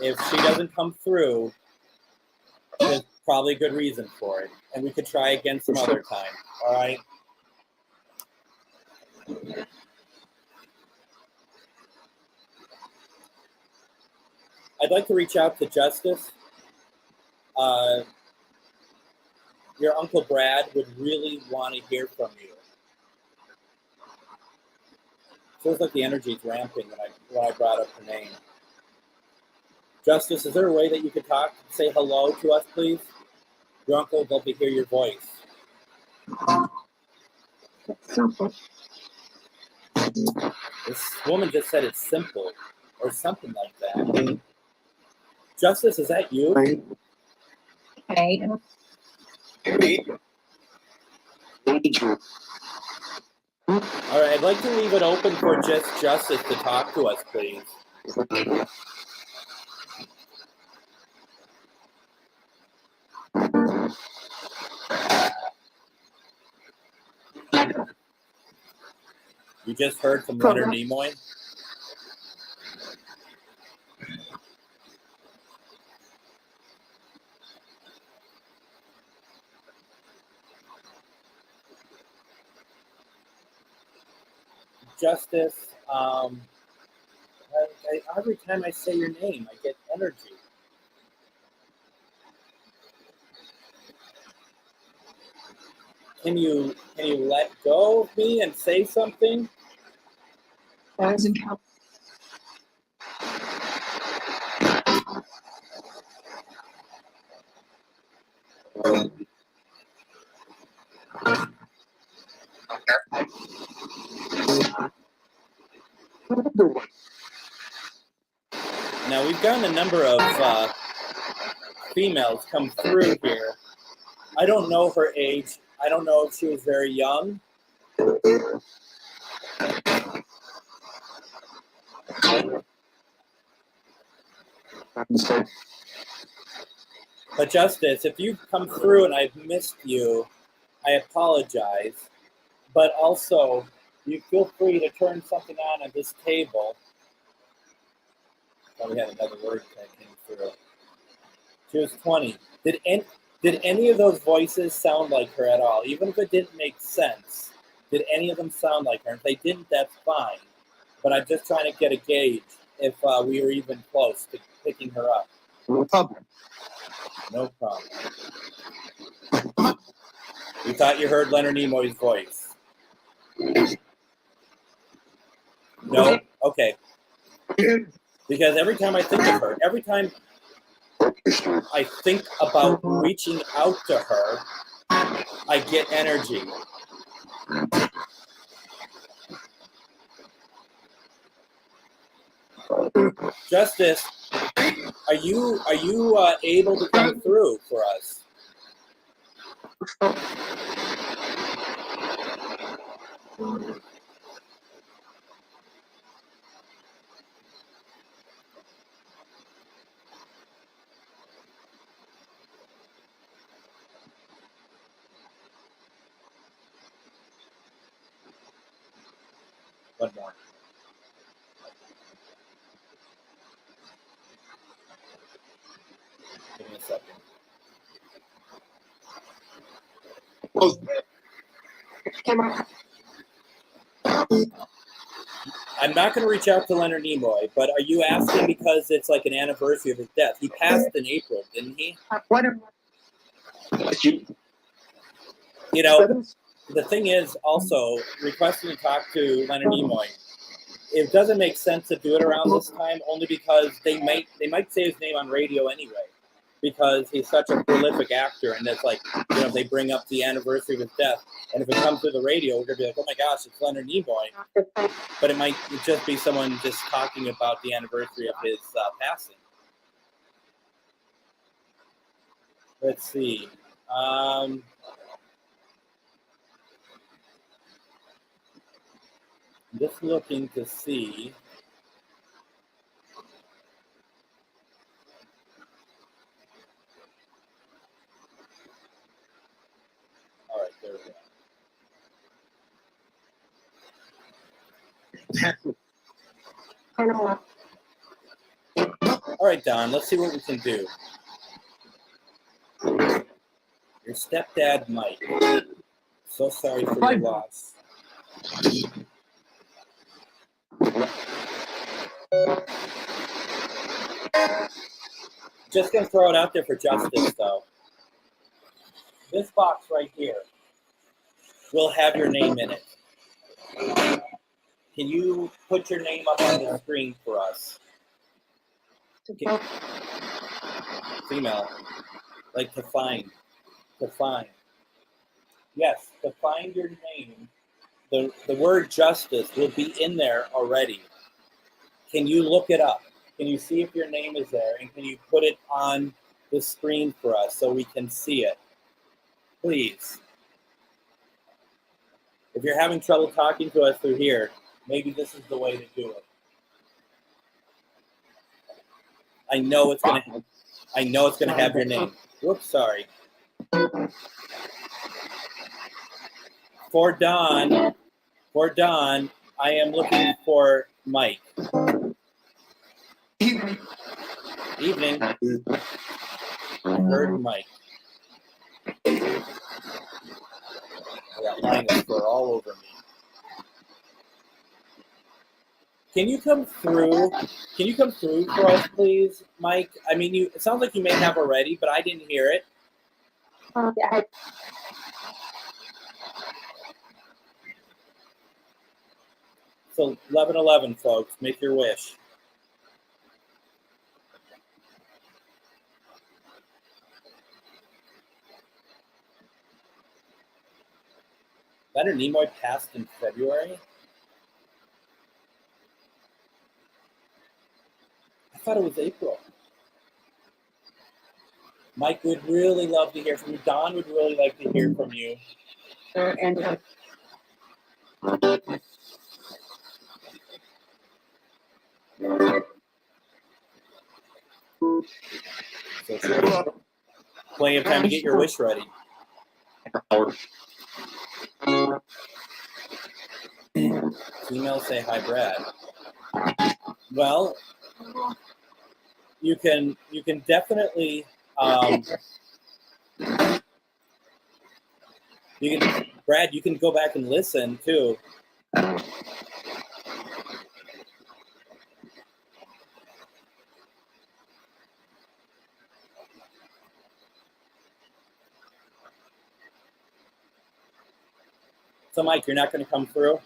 if she doesn't come through, there's probably a good reason for it. And we could try again some other time. All right? I'd like to reach out to Justice. Your Uncle Brad would really want to hear from you. Feels like the energy is ramping when I brought up her name. Justice, is there a way that you could say hello to us, please? Your uncle would love to hear your voice. This woman just said it's simple, or something like that. Justice, is that you? okay. All right, I'd like to leave it open for just Justice to talk to us, please. You just heard from Leonard Nimoy? Justice, every time I say your name, I get energy. Can you let go of me and say something? Doesn't count. Now, we've gotten a number of females come through here. I don't know her age. I don't know if she was very young. But Justice, if you've come through and I've missed you, I apologize. But also, you feel free to turn something on at this table. Oh, we had another word that came through. She was 20. Did any of those voices sound like her at all? Even if it didn't make sense, did any of them sound like her? If they didn't, that's fine. But I'm just trying to get a gauge if we were even close to picking her up. No problem. No problem. You thought you heard Leonard Nimoy's voice? No? Okay. Because every time I think of her, every time I think about reaching out to her, I get energy. Justice, are you able to come through for us? One more. Give me a second. I'm not going to reach out to Leonard Nimoy, but are you asking because it's like an anniversary of his death? He passed in April, didn't he? You know, the thing is also requesting to talk to Leonard Nimoy. It doesn't make sense to do it around this time, only because they might say his name on radio anyway, because he's such a prolific actor, and it's like, you know, they bring up the anniversary of his death, and if it comes through the radio, we're gonna be like, oh my gosh, it's Leonard Nimoy, but it might just be someone just talking about the anniversary of his passing. Let's see. I'm just looking to see. All right, there we go. All right, Don, let's see what we can do. Your stepdad, Mike. So sorry for your loss. Just gonna throw it out there for Justice, though. This box right here will have your name in it. Can you put your name up on the screen for us? Okay. Female, like to find. Yes, to find your name. The word justice will be in there already. Can you look it up? Can you see if your name is there? And can you put it on the screen for us so we can see it? Please. If you're having trouble talking to us through here, maybe this is the way to do it. I know it's gonna have your name. Whoops, sorry. For Don, I am looking for Mike. Evening. Evening. I heard Mike. That line is for all over me. Can you come through? Can you come through for us, please, Mike? I mean, it sounds like you may have already, but I didn't hear it. Yeah. So 11:11, folks, make your wish. Leonard Nimoy passed in February? I thought it was April. Mike would really love to hear from you. Don would really like to hear from you. And So plenty of time to get your wish ready. Email say hi, Brad. Well, you can definitely Brad, you can go back and listen too. So Mike, you're not going to come through?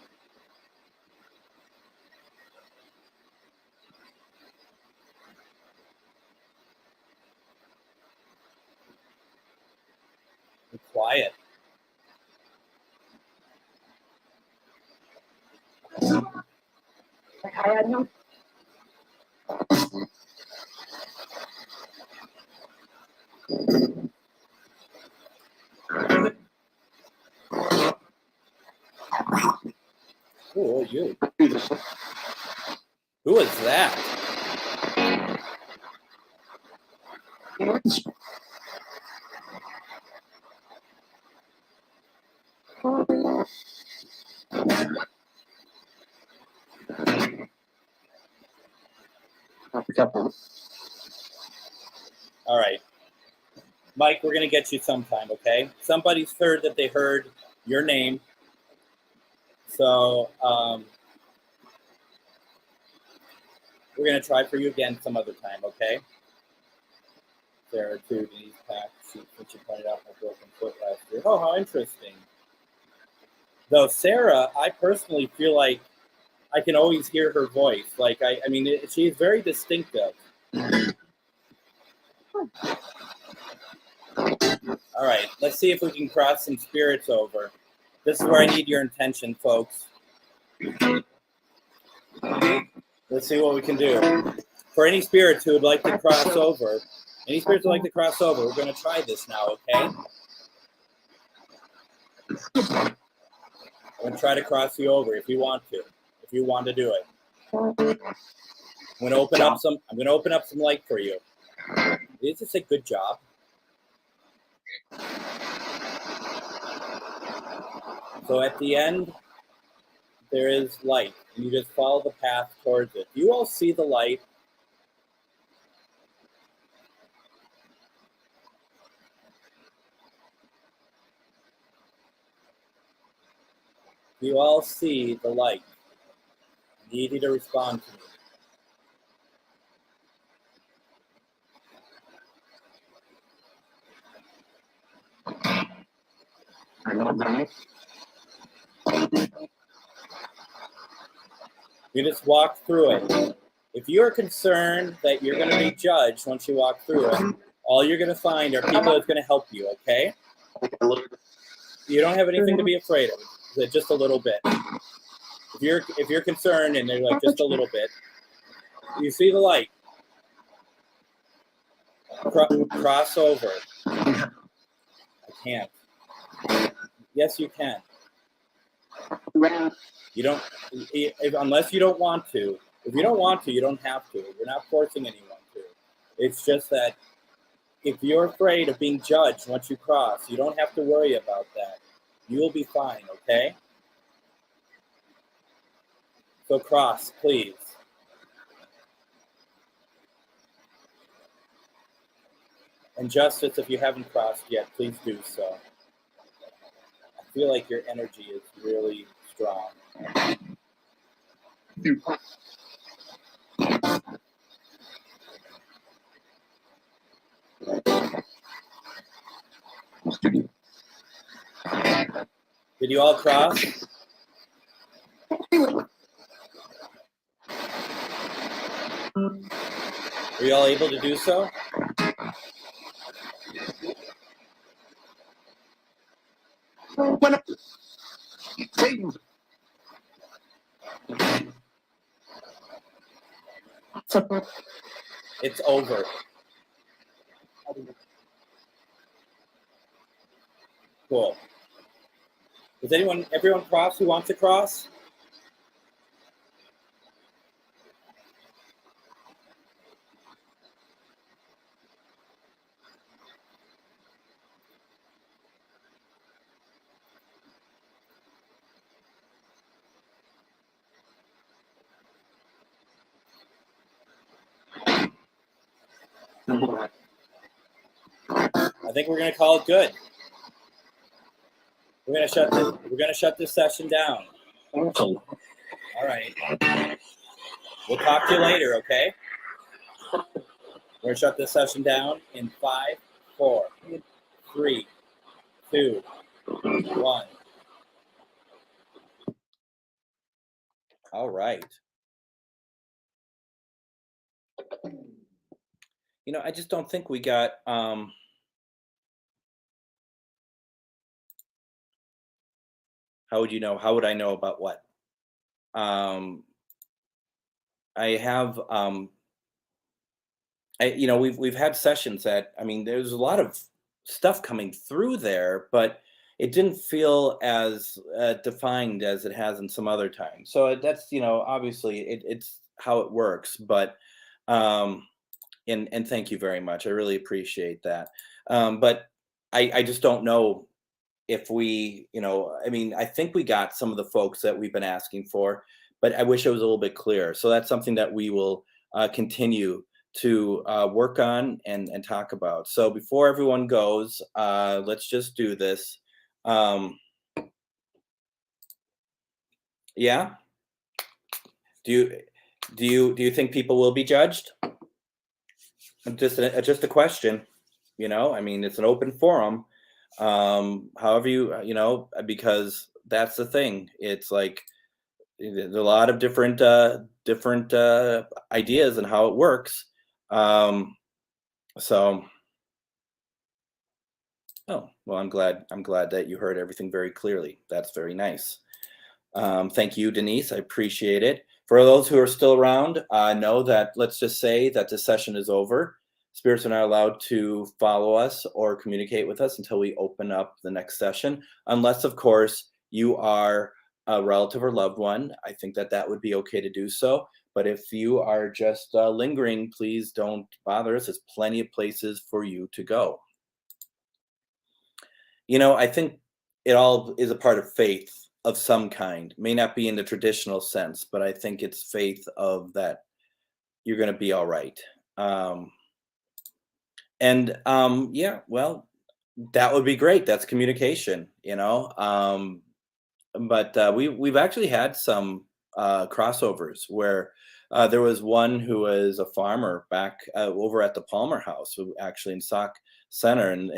Be quiet. I had no. Who are you? Who is that? All right. Mike, we're going to get you sometime, okay? Somebody's heard that they heard your name. So we're going to try for you again some other time, okay? There are two Denise Pack sheets that you pointed out my broken foot last year. Oh, how interesting. Though Sarah, I personally feel like I can always hear her voice. Like, I mean, she is very distinctive. All right, let's see if we can cross some spirits over. This is where I need your intention, folks. Let's see what we can do. For any spirits who would like to cross over, we're going to try this now, okay? I'm going to try to cross you over if you want to do it. I'm going to open up some light for you. Did you say good job? So at the end, there is light, and you just follow the path towards it. You all see the light. You all see the light. I need you to respond to me. You just walk through it. If you're concerned that you're going to be judged once you walk through it, all you're going to find are people that's going to help you, okay? You don't have anything to be afraid of, just a little bit. If you're concerned and they're like just a little bit, you see the light. Cross over. I can't. Yes, you can. You don't, unless you don't want to. If you don't want to, you don't have to. We're not forcing anyone to. It's just that if you're afraid of being judged once you cross, you don't have to worry about that. You will be fine, okay? So cross, please. And Justice, if you haven't crossed yet, please do so. I feel like your energy is really strong. Did you all cross? Were you all able to do so? It's over. Cool. Does everyone cross who wants to cross? I think we're going to call it good. We're going to shut this session down. All right. We'll talk to you later, okay? We're going to shut this session down in 5, 4, 3, 2, 1. All right. You know, I just don't think we got how would you know? How would I know about what? I have we've had sessions that, I mean, there's a lot of stuff coming through there, but it didn't feel as defined as it has in some other times. So that's, obviously it's how it works, but and thank you very much. I really appreciate that. But I just don't know if we, I mean, I think we got some of the folks that we've been asking for, but I wish it was a little bit clearer. So that's something that we will continue to work on and talk about. So before everyone goes, let's just do this. Yeah. Do you think people will be judged? Just a question. I mean, it's an open forum. However because that's the thing. It's like there's a lot of different ideas and how it works. So, oh well, I'm glad that you heard everything very clearly. That's very nice. Thank you, Denise. I appreciate it. For those who are still around, know that let's just say that the session is over. Spirits are not allowed to follow us or communicate with us until we open up the next session, unless, of course, you are a relative or loved one. I think that would be okay to do so. But if you are just lingering, please don't bother us. There's plenty of places for you to go. I think it all is a part of faith of some kind. May not be in the traditional sense, but I think it's faith of that you're going to be all right. Yeah, well, that would be great. That's communication, but we've actually had some crossovers where there was one who was a farmer back over at the Palmer House, who actually in Sauk Center, and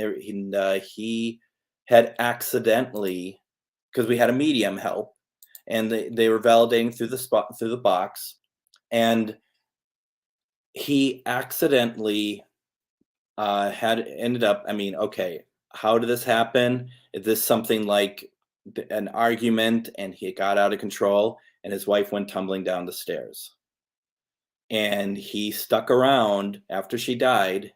he had accidentally, because we had a medium help, and they were validating through the box, and he accidentally had ended up, I mean, okay, how did this happen? Is this something like an argument and he got out of control and his wife went tumbling down the stairs? And he stuck around after she died.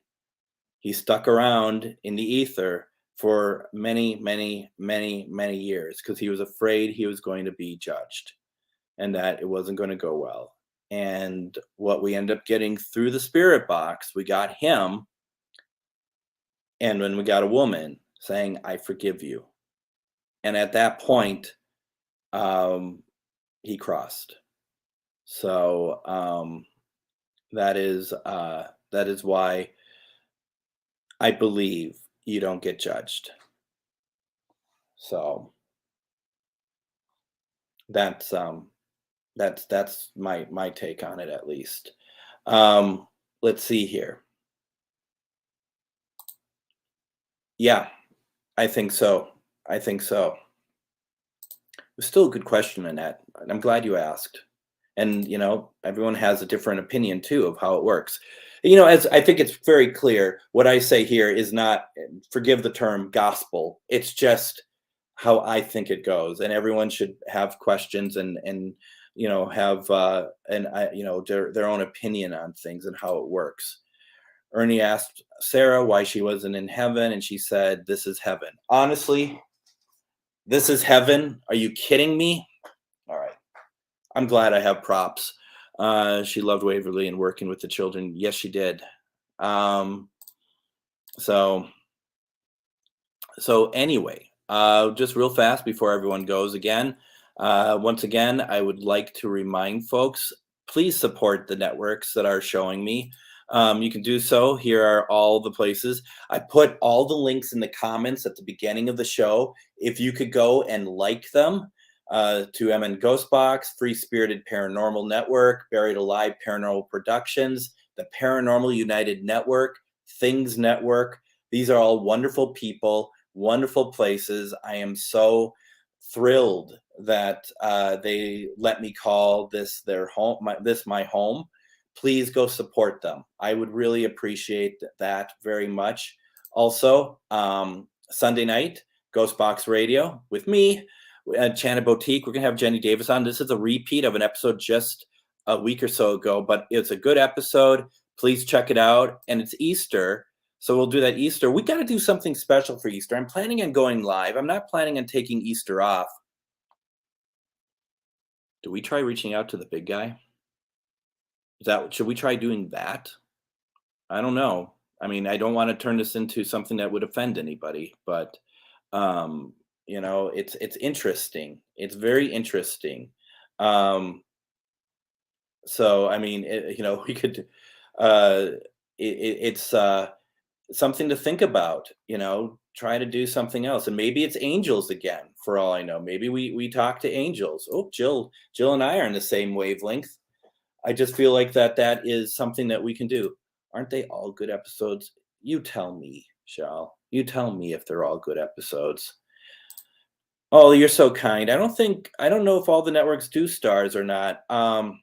He stuck around in the ether for many, many, many, many years because he was afraid he was going to be judged and that it wasn't going to go well. And what we ended up getting through the spirit box, we got him. And when we got a woman saying, I forgive you. And at that point, he crossed. So that is why I believe you don't get judged. So that's my take on it, at least. Let's see here. Yeah, I think so. I think so. It's still a good question, Annette. And I'm glad you asked. And everyone has a different opinion too of how it works. As I think it's very clear, what I say here is not, forgive the term, gospel. It's just how I think it goes, and everyone should have questions and have their own opinion on things and how it works. Ernie asked Sarah why she wasn't in heaven, and she said, "This is heaven." Honestly, this is heaven. Are you kidding me? All right. I'm glad I have props. She loved Waverly and working with the children. Yes, she did. So anyway, just real fast before everyone goes again. Once again, I would like to remind folks, please support the networks that are showing me. You can do so. Here are all the places. I put all the links in the comments at the beginning of the show. If you could go and like them, to MN GhostBox, Free Spirited Paranormal Network, Buried Alive Paranormal Productions, the Paranormal United Network, Things Network. These are all wonderful people, wonderful places. I am so thrilled that they let me call this their home, my home. Please go support them. I would really appreciate that very much. Also, Sunday night, GhostBox Radio with me at Chana Boutique. We're going to have Jenny Davis on. This is a repeat of an episode just a week or so ago, but it's a good episode. Please check it out. And it's Easter, so we'll do that Easter. We got to do something special for Easter. I'm planning on going live. I'm not planning on taking Easter off. Do we try reaching out to the big guy? Should we try doing that? I don't know. I mean, I don't want to turn this into something that would offend anybody, but it's interesting. It's very interesting. So I mean, we could. It's something to think about. Try to do something else, and maybe it's angels again. For all I know, maybe we talk to angels. Oh, Jill and I are in the same wavelength. I just feel like that is something that we can do. Aren't they all good episodes? You tell me, Shal. You tell me if they're all good episodes. Oh, you're so kind. I don't know if all the networks do stars or not. I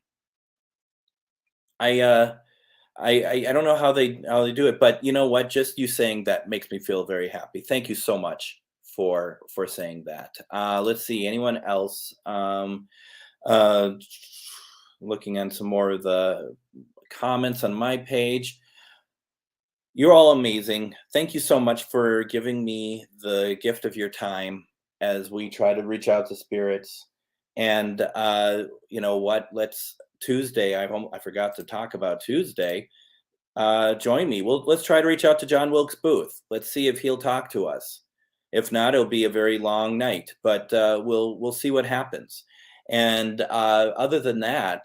don't know how they do it, but you know what? Just you saying that makes me feel very happy. Thank you so much for saying that. Let's see. Anyone else? Looking at some more of the comments on my page. You're all amazing. Thank you so much for giving me the gift of your time as we try to reach out to spirits. And you know what? Let's Tuesday. I forgot to talk about Tuesday. Join me. Let's try to reach out to John Wilkes Booth. Let's see if he'll talk to us. If not, it'll be a very long night. But we'll see what happens. And other than that,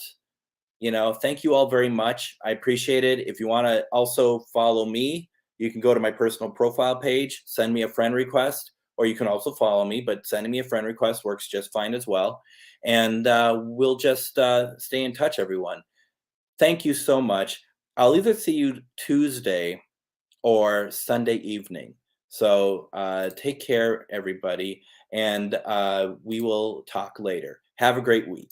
thank you all very much. I appreciate it. If you want to also follow me, you can go to my personal profile page, send me a friend request, or you can also follow me, but sending me a friend request works just fine as well. And we'll just stay in touch, everyone. Thank you so much. I'll either see you Tuesday or Sunday evening. So take care, everybody, and we will talk later. Have a great week.